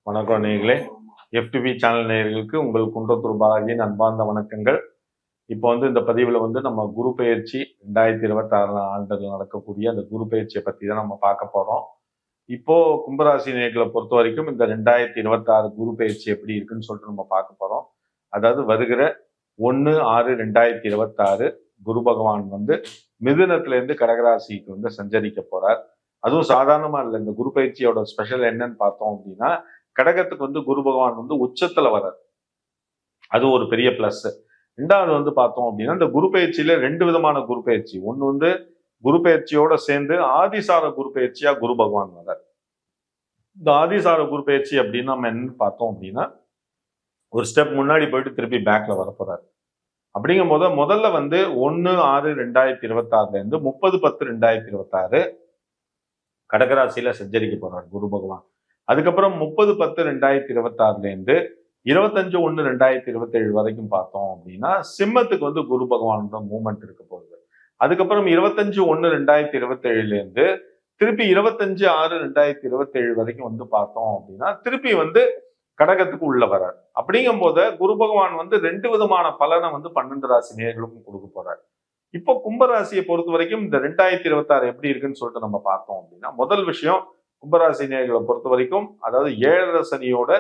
வணக்கம் நேயர்களே. FTV channel நேயர்களுக்கு உங்கள் குன்றத்தூர் பாலாஜியின் அன்பார்ந்த வணக்கங்கள். இப்போ இந்த பதிவில் நம்ம குரு பெயர்ச்சி 2026 ஆண்டில் நடக்கக்கூடிய அந்த குரு பெயர்ச்சியை பற்றி தான் நம்ம பார்க்க போகிறோம். இப்போ கும்பராசி நேயர்களை பொறுத்த வரைக்கும் இந்த 2026 குரு பெயர்ச்சி எப்படி இருக்குன்னு சொல்லிட்டு நம்ம பார்க்க போகிறோம். அதாவது வருகிற 1/6/2026 குரு பகவான் மிதுனத்திலேருந்து கடகராசிக்கு சஞ்சரிக்க போறார். அதுவும் சாதாரணமா இல்லை. இந்த குரு பயிற்சியோட ஸ்பெஷல் என்னன்னு பார்த்தோம் அப்படின்னா, கடகத்துக்கு குரு பகவான் உச்சத்துல வர்றார். அது ஒரு பெரிய பிளஸ். ரெண்டாவது பார்த்தோம் அப்படின்னா, இந்த குரு பயிற்சியில 2 விதமான குரு பயிற்சி. ஒண்ணு குரு பயிற்சியோட சேர்ந்து ஆதிசார குரு பயிற்சியா குரு பகவான் வர்றார். இந்த ஆதிசார குரு பயிற்சி அப்படின்னு நம்ம என்னன்னு பார்த்தோம் அப்படின்னா, ஒரு ஸ்டெப் முன்னாடி போயிட்டு திருப்பி பேக்ல வர போறாரு. அப்படிங்கும் போது முதல்ல 1/6/2026 இருந்து 30/10/2026 கடகராசியில சஞ்சரிக்க போறார் குரு பகவான். அதுக்கப்புறம் 30/10/2026 இருந்து 25/1/2027 வரைக்கும் பார்த்தோம் அப்படின்னா சிம்மத்துக்கு குரு பகவானோட மூவ்மெண்ட் இருக்க போகுது. அதுக்கப்புறம் 25/1/2027 இருந்து திருப்பி 25/6/2027 வரைக்கும் பார்த்தோம் அப்படின்னா திருப்பி கடகத்துக்கு உள்ள வர்றார். அப்படிங்கும் போது குரு பகவான் 2 விதமான பலனை 12 ராசி நேயர்களுக்கும் கொடுக்க போறார். இப்போ கும்பராசியை பொறுத்த வரைக்கும் இந்த 2026 எப்படி இருக்குன்னு சொல்லிட்டு நம்ம பார்த்தோம் அப்படின்னா, முதல் விஷயம் கும்பராசி நேயர்களை பொறுத்த வரைக்கும், அதாவது 7 சனியோட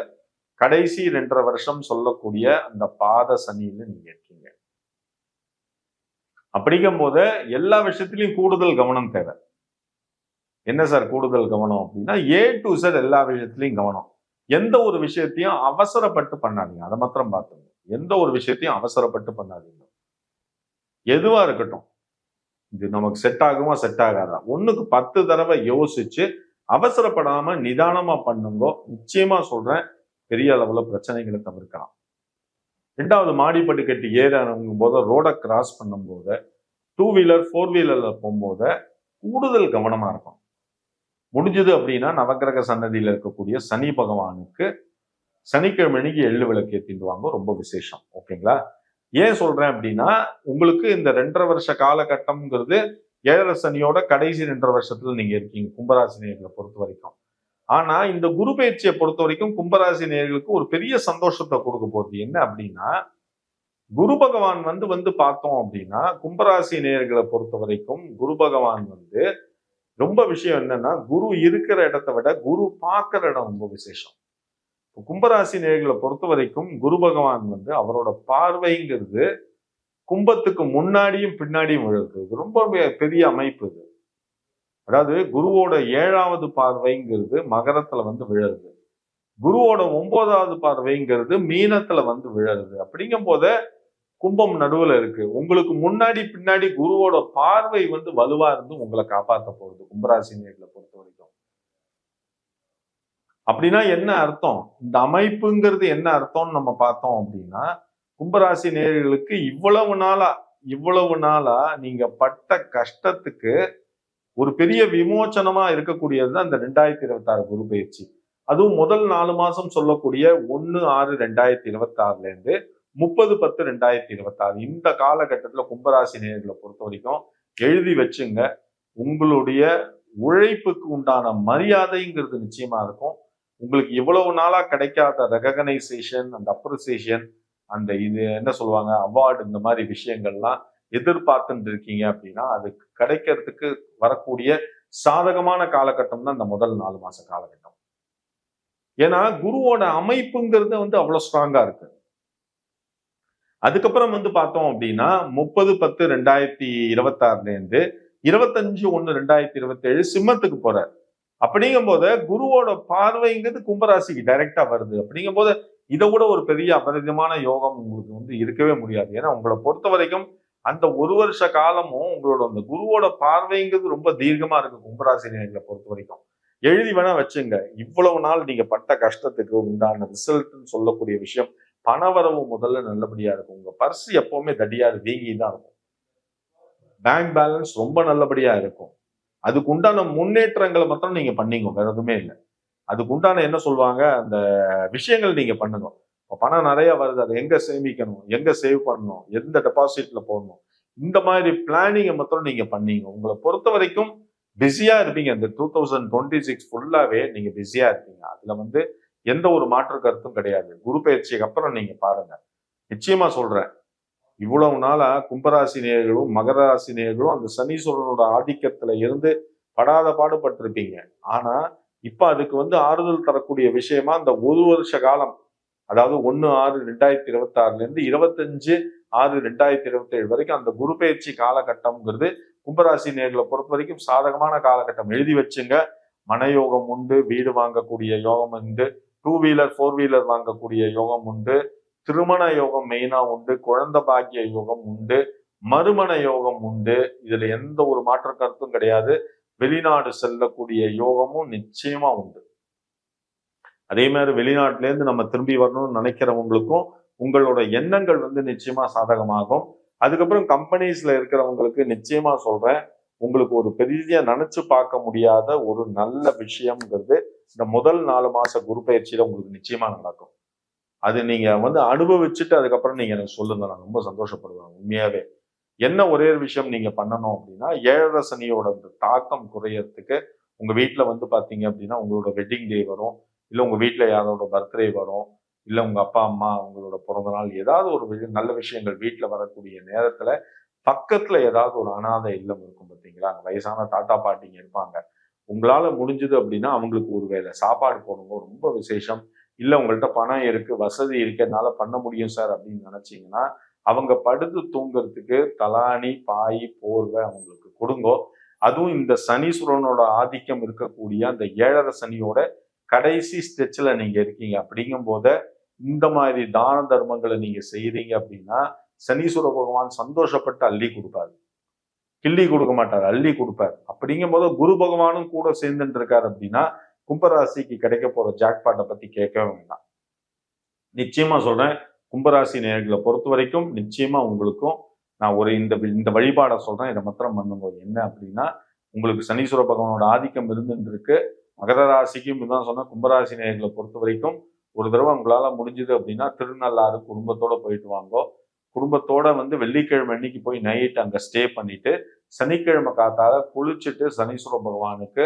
கடைசி 2.5 வருஷம் சொல்லக்கூடிய அந்த பாத சனியில நீங்க இருக்கீங்க. அப்படிங்கும் போது எல்லா விஷயத்திலையும் கூடுதல் கவனம் தேவை. என்ன சார் கூடுதல் கவனம் அப்படின்னா, A to Z எல்லா விஷயத்திலையும் கவனம். எந்த ஒரு விஷயத்தையும் அவசரப்பட்டு பண்ணாதீங்க. அதை மாத்திரம் பார்த்துங்க. எந்த ஒரு விஷயத்தையும் அவசரப்பட்டு பண்ணாதீங்க. எதுவா இருக்கட்டும், இது நமக்கு செட் ஆகுமா செட் ஆகாதா, 1க்கு 10 தடவை யோசிச்சு அவசரப்படாம நிதானமா பண்ணுங்க. நிச்சயமா சொல்றேன், பெரிய அளவுல பிரச்சனைகளை தவிர்க்கலாம். 2வது மாடிப்பட்டு கட்டி ஏறும் போது, ரோட கிராஸ் பண்ணும் போது, 2 வீலர் 4 வீலர்ல போகும்போது கூடுதல் கவனமா இருக்கும். முடிஞ்சது அப்படின்னா நவக்கிரக சன்னதியில இருக்கக்கூடிய சனி பகவானுக்கு சனிக்கிழமைக்கு எள்ளு விளக்கு ஏத்திட்டு வாங்க, ரொம்ப விசேஷம். ஓகேங்களா? ஏன் சொல்றேன் அப்படின்னா, உங்களுக்கு இந்த 2.5 வருஷ காலகட்டம்ங்கிறது 7 சனியோட கடைசி 2.5 வருஷத்துல நீங்க இருக்கீங்க கும்பராசி நேயர்களை பொறுத்த வரைக்கும். ஆனா இந்த குரு பயிற்சியை பொறுத்த வரைக்கும் கும்பராசி நேயர்களுக்கு ஒரு பெரிய சந்தோஷத்தை கொடுக்க போகுது. என்ன அப்படின்னா, குரு பகவான் பார்த்தோம் அப்படின்னா, கும்பராசி நேயர்களை பொறுத்த வரைக்கும் குரு பகவான் ரொம்ப விஷயம் என்னன்னா, குரு இருக்கிற இடத்தை விட குரு பார்க்கிற இடம் ரொம்ப விசேஷம். கும்பராசி நேயர்களை பொறுத்த வரைக்கும் குரு பகவான் அவரோட பார்வைங்கிறது கும்பத்துக்கு முன்னாடியும் பின்னாடியும் விழுது. இது ரொம்ப பெரிய அமைப்பு இது. அதாவது குருவோட 7வது பார்வைங்கிறது மகரத்துல விழுது. குருவோட 9வது பார்வைங்கிறது மீனத்துல விழுது. அப்படிங்கும் போது கும்பம் நடுவுல இருக்கு. உங்களுக்கு முன்னாடி பின்னாடி குருவோட பார்வை வலுவா இருந்து உங்களை காப்பாற்ற போகுது கும்பராசி நேயர்களை பொறுத்த வரைக்கும். அப்படின்னா என்ன அர்த்தம்? இந்த அமைப்புங்கிறது என்ன அர்த்தம்னு நம்ம பார்த்தோம் அப்படின்னா, கும்பராசி நேயர்களுக்கு இவ்வளவு நாளா நீங்க பட்ட கஷ்டத்துக்கு ஒரு பெரிய விமோச்சனமா இருக்கக்கூடியதுதான் இந்த 2026 குரு பயிற்சி. அதுவும் முதல் 4 மாசம் சொல்லக்கூடிய 1/6/2026 இருந்து 30/10/2026 இந்த காலகட்டத்துல கும்பராசி நேயர்களை பொறுத்த வரைக்கும் எழுதி வச்சுங்க. உங்களுடைய உழைப்புக்கு உண்டான மரியாதைங்கிறது நிச்சயமா இருக்கும். உங்களுக்கு இவ்வளவு நாளா கிடைக்காத ரெகனைசேஷன், அந்த அப்ரிசியேஷன், அந்த இது என்ன சொல்லுவாங்க அவார்டு, இந்த மாதிரி விஷயங்கள்லாம் எதிர்பார்த்துட்டு இருக்கீங்க அப்படின்னா அதுக்கு கிடைக்கிறதுக்கு வரக்கூடிய சாதகமான காலகட்டம் தான் இந்த முதல் 4 மாச காலகட்டம். ஏன்னா குருவோட அமைப்புங்கிறது அவ்வளவு ஸ்ட்ராங்கா இருக்கு. அதுக்கப்புறம் பார்த்தோம் அப்படின்னா 30/10/2026 இருந்து 25/1/2027 சிம்மத்துக்கு போறார். அப்படிங்கும் போது குருவோட பார்வைங்கிறது கும்பராசிக்கு டைரக்டா வருது. அப்படிங்கும் போது இதை விட ஒரு பெரிய அபரிதமான யோகம் உங்களுக்கு இருக்கவே முடியாது. ஏன்னா உங்களை பொறுத்த வரைக்கும் அந்த 1 வருஷ காலமும் உங்களோட அந்த குருவோட பார்வைங்கிறது ரொம்ப தீர்க்கமா இருக்கு கும்பராசி நேயர்களை பொறுத்த வரைக்கும். எழுதி வேணா வச்சுங்க. இவ்வளவு நாள் நீங்க பட்ட கஷ்டத்துக்கு உண்டான ரிசல்ட்னு சொல்லக்கூடிய விஷயம், பணவரவு முதல்ல நல்லபடியா இருக்கும். உங்க பர்ஸ் எப்பவுமே தடியாது வீங்கி தான் இருக்கும். பேங்க் பேலன்ஸ் ரொம்ப நல்லபடியா இருக்கும். அதுக்கு உண்டான முன்னேற்றங்களை மாத்திரம் நீங்க பண்ணீங்க, வேற எதுவுமே இல்லை. அதுக்கு உண்டான என்ன சொல்லுவாங்க அந்த விஷயங்கள் நீங்க பண்ணுங்க. பணம் நிறைய வருது, அதை எங்க சேமிக்கணும், எங்க சேவ் பண்ணணும், எந்த டெபாசிட்ல போடணும், இந்த மாதிரி பிளானிங்கை மாத்திரம் நீங்க பண்ணீங்க. உங்களை பொறுத்த வரைக்கும் பிஸியா இருப்பீங்க. இந்த 2026 ஃபுல்லாவே நீங்க பிஸியா இருப்பீங்க. அதுல எந்த ஒரு மாற்று கருத்தும் கிடையாது. குரு பயிற்சிக்கு அப்புறம் நீங்க பாருங்க. நிச்சயமா சொல்றேன். இவ்வளவு நாளா கும்பராசி நேயர்களும் மகர ராசி நேயர்களும் அந்த சனீஸ்வரனோட ஆதிக்கத்துல இருந்து படாத பாடுபட்டிருப்பீங்க. ஆனா இப்ப அதுக்கு ஆறுதல் தரக்கூடிய விஷயமா அந்த ஒரு வருஷ காலம், அதாவது 1/6/2026 இருந்து 25/6/2027 வரைக்கும் அந்த குரு பயிற்சி காலகட்டம்ங்கிறது கும்பராசி நேர்களை பொறுத்த வரைக்கும் சாதகமான காலகட்டம். எழுதி வச்சுங்க. மனயோகம் உண்டு, வீடு வாங்கக்கூடிய யோகம் உண்டு, 2 வீலர் 4 வீலர் வாங்கக்கூடிய யோகம் உண்டு, திருமண யோகம் மெயினா உண்டு, குழந்தை பாக்கிய யோகம் உண்டு, மறுமண யோகம் உண்டு. இதுல எந்த ஒரு மாற்று கருத்தும் கிடையாது. வெளிநாடு செல்லக்கூடிய யோகமும் நிச்சயமா உண்டு. அதே மாதிரி வெளிநாட்டுல இருந்து நம்ம திரும்பி வரணும்னு நினைக்கிறவங்களுக்கும் உங்களோட எண்ணங்கள் நிச்சயமா சாதகமாகும். அதுக்கப்புறம் கம்பெனிஸ்ல இருக்கிறவங்களுக்கு நிச்சயமா சொல்றேன், உங்களுக்கு ஒரு பெரிய நினைச்சு பார்க்க முடியாத ஒரு நல்ல விஷயம்ங்கிறது இந்த முதல் 4 மாச குரு பயிற்சியில உங்களுக்கு நிச்சயமா நடக்கும். அது நீங்க அனுபவிச்சுட்டு அதுக்கப்புறம் நீங்க எனக்கு சொல்லுங்க. நான் ரொம்ப சந்தோஷப்படுவேன் உண்மையாவே. என்ன ஒரே ஒரு விஷயம் நீங்க பண்ணணும் அப்படின்னா, 7 சனியோட அந்த தாக்கம் குறையறதுக்கு உங்க வீட்டுல பாத்தீங்க அப்படின்னா உங்களோட வெட்டிங் டே வரும், இல்ல உங்க வீட்டுல யாரோட பர்த்டே வரும், இல்ல உங்க அப்பா அம்மா அவங்களோட பிறந்த நாள், ஏதாவது ஒரு நல்ல விஷயங்கள் வீட்டுல வரக்கூடிய நேரத்துல பக்கத்துல ஏதாவது ஒரு அனாதை இல்லம் இருக்கும் பார்த்தீங்களா, அங்க வயசான தாத்தா பாட்டிங்க இருப்பாங்க. உங்களால முடிஞ்சது அப்படின்னா அவங்களுக்கு ஒரு வேளை சாப்பாடு போடுங்க, ரொம்ப விசேஷம். இல்ல உங்கள்ட்ட பணம் இருக்கு, வசதி இருக்கு, என்னால பண்ண முடியும் சார் அப்படின்னு நினைச்சீங்கன்னா அவங்க படுத்து தூங்குறதுக்கு தலாணி, பாய், போர்வை அவங்களுக்கு கொடுங்கோ. அதுவும் இந்த சனீஸ்வரனோட ஆதிக்கம் இருக்கக்கூடிய அந்த 7 சனியோட கடைசி ஸ்டெச்ல நீங்க இருக்கீங்க அப்படிங்கும் போத இந்த மாதிரி தான தர்மங்களை நீங்க செய்யறீங்க அப்படின்னா சனீஸ்வர பகவான் சந்தோஷப்பட்டு அள்ளி கொடுப்பாரு. கிள்ளி கொடுக்க மாட்டார், அள்ளி கொடுப்பார். அப்படிங்கும் போது குரு பகவானும் கூட சேர்ந்துட்டு இருக்காரு அப்படின்னா கும்பராசிக்கு கிடைக்க போற ஜாக்பாட்டை பத்தி கேட்கவே வேண்டாம். நிச்சயமா சொல்றேன், கும்பராசி நேயர்களை பொறுத்த வரைக்கும் நிச்சயமா உங்களுக்கும் நான் ஒரு இந்த வழிபாடை சொல்றேன். இதை மாத்திரம் பண்ணும்போது என்ன அப்படின்னா, உங்களுக்கு சனீஸ்வர பகவானோட ஆதிக்கம் இருந்துருக்கு. மகர ராசிக்கும் இதுதான் சொன்னேன். கும்பராசி நேயர்களை பொறுத்த வரைக்கும் ஒரு தடவை உங்களால முடிஞ்சது அப்படின்னா திருநள்ளாறு குடும்பத்தோட போயிட்டு வாங்கோ. குடும்பத்தோட வெள்ளிக்கிழமை அன்னைக்கு போய் நைட் அங்க ஸ்டே பண்ணிட்டு சனிக்கிழமை காத்தால குளிச்சுட்டு சனீஸ்வர பகவானுக்கு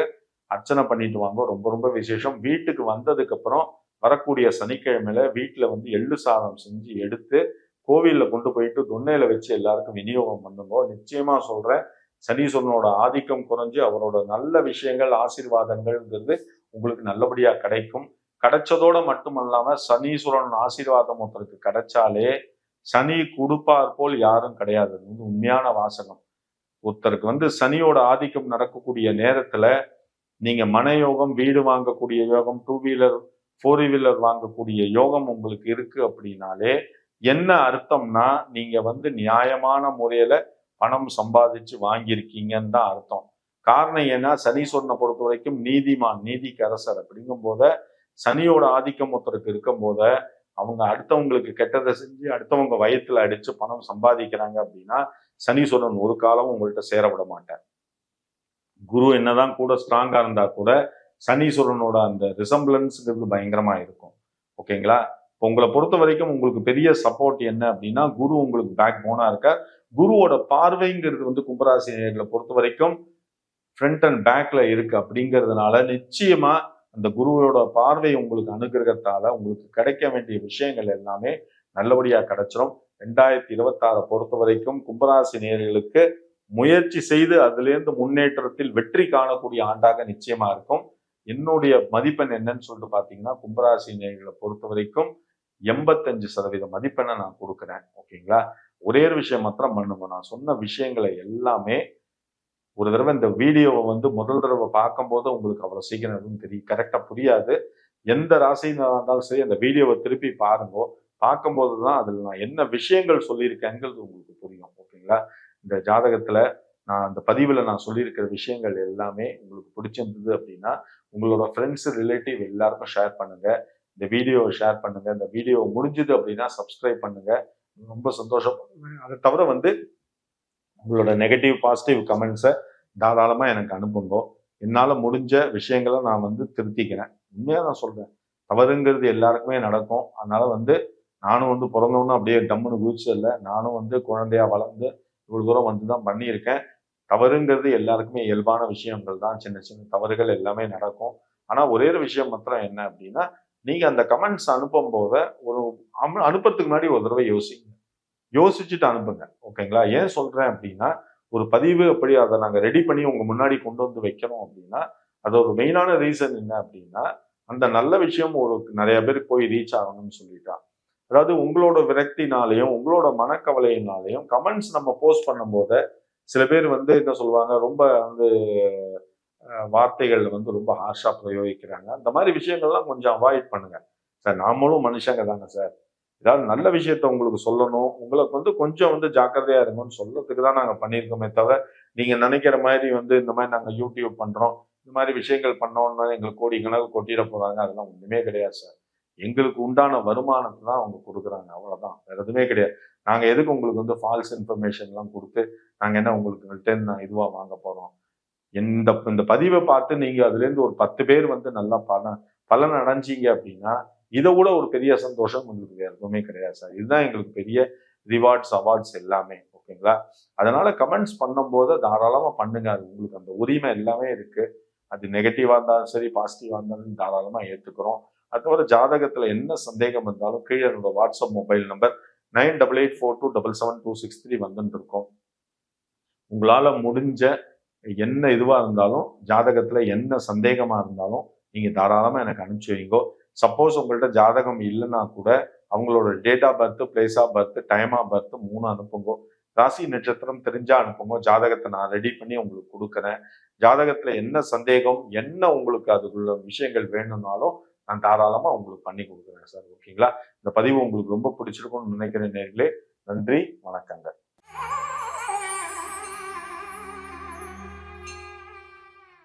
அர்ச்சனை பண்ணிட்டு வாங்க. ரொம்ப ரொம்ப விசேஷம். வீட்டுக்கு வந்ததுக்கு அப்புறம் வரக்கூடிய சனிக்கிழமையில வீட்டுல எள்ளு சாதம் செஞ்சு எடுத்து கோவில்ல கொண்டு போயிட்டு தொன்னையில வச்சு எல்லாருக்கும் விநியோகம் பண்ணுங்க. நிச்சயமா சொல்றேன், சனீஸ்வரனோட ஆதிக்கம் குறைஞ்சு அவரோட நல்ல விஷயங்கள் ஆசீர்வாதங்கள்ங்கிறது உங்களுக்கு நல்லபடியா கிடைக்கும். கிடைச்சதோட மட்டுமல்லாம சனீஸ்வரன் ஆசீர்வாதம் ஒருத்தருக்கு கிடைச்சாலே சனி கொடுப்பார் போல் யாரும் கிடையாது. உண்மையான வாசகம். ஒருத்தருக்கு சனியோட ஆதிக்கம் நடக்கக்கூடிய நேரத்துல நீங்க மன யோகம், வீடு வாங்கக்கூடிய யோகம், 2 வீலர் 4 வீலர் வாங்கக்கூடிய யோகம் உங்களுக்கு இருக்கு அப்படின்னாலே என்ன அர்த்தம்னா நீங்க நியாயமான முறையில பணம் சம்பாதிச்சு வாங்கியிருக்கீங்கன்னு தான் அர்த்தம். காரணம் ஏன்னா சனீஸ்வரனை பொறுத்த வரைக்கும் நீதிமான், நீதிக்கரசர். அப்படிங்கும் போத சனியோட ஆதிக்கம் ஒருத்தருக்கு இருக்கும் போத அவங்க அடுத்தவங்களுக்கு கெட்டதை செஞ்சு அடுத்தவங்க வயத்துல அடிச்சு பணம் சம்பாதிக்கிறாங்க அப்படின்னா சனீஸ்வரன் ஒரு காலமும் உங்கள்கிட்ட சேர விட மாட்டார். குரு என்னதான் கூட ஸ்ட்ராங்கா இருந்தா கூட சனீஸ்வரனோட அந்த ரிசம்பிளன்ஸ்ங்கிறது பயங்கரமா இருக்கும். ஓகேங்களா? இப்போ உங்களை பொறுத்த வரைக்கும் உங்களுக்கு பெரிய சப்போர்ட் என்ன அப்படின்னா குரு உங்களுக்கு பேக் போனா இருக்க. குருவோட பார்வைங்கிறது கும்பராசி நேயர்களை பொறுத்த வரைக்கும் ஃப்ரண்ட் அண்ட் பேக்ல இருக்கு. அப்படிங்கிறதுனால நிச்சயமா அந்த குருவோட பார்வை உங்களுக்கு அனுகிரகத்தால உங்களுக்கு கிடைக்க வேண்டிய விஷயங்கள் எல்லாமே நல்லபடியா கிடைச்சிடும். 2026 பொறுத்த வரைக்கும் கும்பராசி நேயர்களுக்கு முயற்சி செய்து அதிலிருந்து முன்னேற்றத்தில் வெற்றி காணக்கூடிய ஆண்டாக நிச்சயமா இருக்கும். என்னுடைய மதிப்பெண் என்னன்னு சொல்லிட்டு பாத்தீங்கன்னா கும்பராசி நேயர்களை பொறுத்த வரைக்கும் 85% மதிப்பெண்ணை நான் கொடுக்குறேன். ஓகேங்களா? ஒரே ஒரு விஷயம் மாத்திரம் பண்ணுங்க. நான் சொன்ன விஷயங்களை எல்லாமே ஒரு தடவை இந்த வீடியோவை முதல் தடவை பார்க்கும்போது உங்களுக்கு அவ்வளவு சீக்கிரம் எதுவும் தெரியும் கரெக்டா புரியாது. எந்த ராசினா இருந்தாலும் சரி அந்த வீடியோவை திருப்பி பாருங்க. பார்க்கும்போதுதான் அதுல நான் என்ன விஷயங்கள் சொல்லியிருக்கேங்கிறது உங்களுக்கு புரியும். ஓகேங்களா? இந்த ஜாதகத்துல நான் அந்த பதிவுல நான் சொல்லியிருக்கிற விஷயங்கள் எல்லாமே உங்களுக்கு பிடிச்சிருந்தது அப்படின்னா உங்களோட ஃப்ரெண்ட்ஸ், ரிலேட்டிவ் எல்லாருக்கும் ஷேர் பண்ணுங்க. இந்த வீடியோவை ஷேர் பண்ணுங்க. இந்த வீடியோ முடிஞ்சது அப்படின்னா சப்ஸ்கிரைப் பண்ணுங்க. ரொம்ப சந்தோஷம். அதை தவிர உங்களோட நெகட்டிவ் பாசிட்டிவ் கமெண்ட்ஸை தாராளமா எனக்கு அனுப்புங்க. என்னால முடிஞ்ச விஷயங்களை நான் திருத்திக்கிறேன். உண்மையா நான் சொல்றேன், தவறுங்கிறது எல்லாருக்குமே நடக்கும். அதனால நானும் பிறந்தவொன்னு அப்படியே டம்முன்னு குதிச்சதில்லை. நானும் குழந்தையா வளர்ந்து இவ்வளவு தூரம் தான் பண்ணியிருக்கேன். தவறுங்கிறது எல்லாருக்குமே இயல்பான விஷயங்கள் தான். சின்ன சின்ன தவறுகள் எல்லாமே நடக்கும். ஆனா ஒரே ஒரு விஷயம் மாத்திரம் என்ன அப்படின்னா நீங்க அந்த கமெண்ட்ஸ் அனுப்பும் போது ஒரு அனுப்புறதுக்கு முன்னாடி ஒரு தடவை யோசிங்க. யோசிச்சுட்டு அனுப்புங்க. ஓகேங்களா? ஏன் சொல்றேன் அப்படின்னா, ஒரு பதிவு அப்படி அதை நாங்க ரெடி பண்ணி உங்க முன்னாடி கொண்டு வந்து வைக்கிறோம் அப்படின்னா, அது ஒரு மெயினான ரீசன் என்ன அப்படின்னா, அந்த நல்ல விஷயம் ஒரு நிறைய பேருக்கு போய் ரீச் ஆகணும்னு சொல்லிட்டா. அதாவது உங்களோட விரக்தினாலயும், உங்களோட மனக்கவலையினாலயும் கமெண்ட்ஸ் நம்ம போஸ்ட் பண்ணும்போது, சில பேர் வந்து என்ன சொல்லுவாங்க, ரொம்ப வந்து வார்த்தைகள் வந்து ரொம்ப ஹார்ஷா பிரயோகிக்கிறாங்க. அந்த மாதிரி விஷயங்கள்லாம் கொஞ்சம் அவாய்ட் பண்ணுங்க. சார் நாமளும் மனுஷங்க தானே சார். ஏதாவது நல்ல விஷயத்த உங்களுக்கு சொல்லணும். உங்களுக்கு வந்து கொஞ்சம் வந்து ஜாக்கிரதையா இருங்கன்னு சொல்றதுக்கு தான் நாங்க பண்ணியிருக்கோமே தவிர, நீங்க நினைக்கிற மாரி வந்து இந்த மாரி நாங்க யூடியூப் பண்றோம். இந்த மாரி விஷயங்கள் பண்ணோம்னா எங்களுக்கு கோடி கணக்கு கொட்டிட போறாங்க. அதெல்லாம் ஒண்ணுமே கிடையாது சார். எங்களுக்கு உண்டான வருமானத்த தான் அவங்க குடுக்குறாங்க. அவ்வளோதான். வேற எதுவுமே கிடையாது. நாங்க எதுக்கு உங்களுக்கு வந்து ஃபால்ஸ் இன்ஃபர்மேஷன்லாம் குடுத்து, நாங்க என்ன உங்கள்ட்டருந்து நான் இதுவா வாங்க போறோம்? இந்த இந்த பதிவ பார்த்து நீங்க அதுலேருந்து ஒரு 10 பேர் வந்து நல்லா பலன் அடைஞ்சீங்க அப்படின்னா, இத விட ஒரு பெரிய சந்தோஷம் உங்களுக்கு வேற எதுவுமே கிடையாது சார். இதுதான் எங்களுக்கு பெரிய ரிவார்ட்ஸ், அவார்ட்ஸ் எல்லாமே. ஓகேங்களா? அதனால கமெண்ட்ஸ் பண்ணும்போது தாராளமா பண்ணுங்க. அது உங்களுக்கு அந்த உரிமை எல்லாமே இருக்கு. அது நெகட்டிவா இருந்தாலும் சரி, பாசிட்டிவா இருந்தாலும் தாராளமா ஏத்துக்கிறோம். அது தவிர ஜாதகத்துல என்ன சந்தேகம் இருந்தாலும் கீழ என்னோட வாட்ஸ்அப் மொபைல் நம்பர் 9884277263 வந்துட்டு இருக்கும். உங்களால முடிஞ்ச என்ன இதுவா இருந்தாலும், ஜாதகத்துல என்ன சந்தேகமா இருந்தாலும், நீங்க தாராளமா எனக்கு அனுப்பிச்சு வைங்கோ. சப்போஸ் உங்கள்ட்ட ஜாதகம் இல்லன்னா கூட, அவங்களோட date of birth, place of birth, time of birth 3 அனுப்புங்கோ. ராசி நட்சத்திரம் தெரிஞ்சா அனுப்புங்கோ. ஜாதகத்த நான் ரெடி பண்ணி உங்களுக்கு குடுக்குறேன். ஜாதகத்துல என்ன சந்தேகம், என்ன உங்களுக்கு அதுக்குள்ள விஷயங்கள் வேணும்னாலும், நான் தாராளமா உங்களுக்கு பண்ணி குடுக்குறேன் சார். ஓகேங்களா? இந்த பதிவு உங்களுக்கு ரொம்ப பிடிச்சிருக்கும்னு நினைக்கிறேன் நேயர்களே. நன்றி, வணக்கங்க.